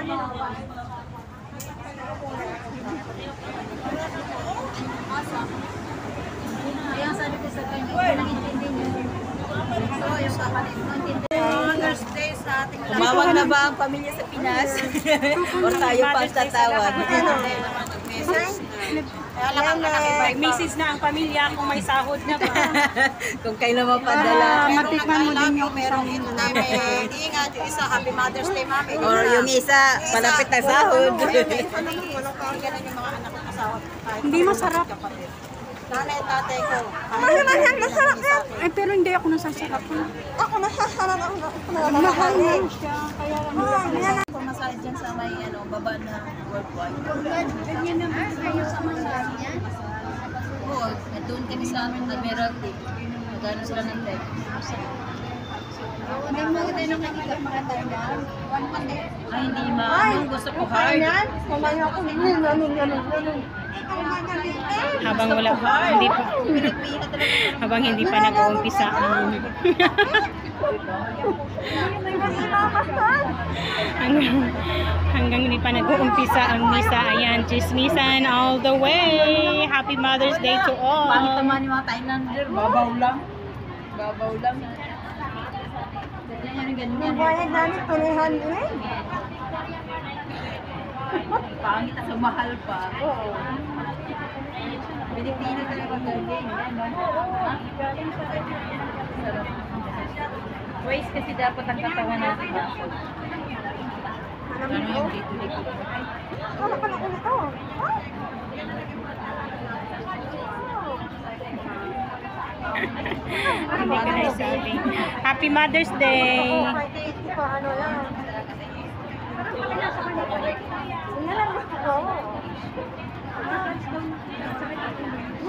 Kaya sabi ko sa kanya, kung nangintindi niyo. So, yung kapatid mo, intindi. Mother's Day sa ating lahat. Tumawag na ba ang pamilya sa Pinas? O tayo pa ang tatawag? Kaya lang ang nakakibay. Mrs. na ang pamilya kung may sahod na ba. Kung kailan mapadala. Matikman mo din yung merong ito namin. Ingat yung isa, Happy Mother's Day, Mami. Or yung isa, malapit na sahod. Walang ganun yung mga anak ng asawa. Hindi masarap. Nanay at tatay ko. Masarap yan. Eh, pero hindi ako nasasarap. Ako nasasarap ako. Mahal mo siya. Kaya lang. Kung masahid dyan sa may baba na worldwide. Ganyan naman kayo sa massage yan. Oo, doon kami sa Admiralty. Magano sila ng leg. Hindi mo tayo nakikita mga tayo na. Ay, hindi ma. Yung gusto ko hard. Mamaya ako ganun. Habang hindi pa nag-uumpisa ang hanggang hindi pa nag-uumpisa ang misa. Ayan, chismisan all the way. Happy Mother's Day to all. Pangit naman yung mga Thailander. Babaw lang. Babaw lang. Ganyan. Bayad namin, tulihan din. Pangit at mahal pa. Oo. Pilipino talaga gagawin. Waste kasi dapat ang katawan natin. Ano yung dito? Ano pa na ito? Hindi ko na isabi. Happy Mother's Day! Ano yan?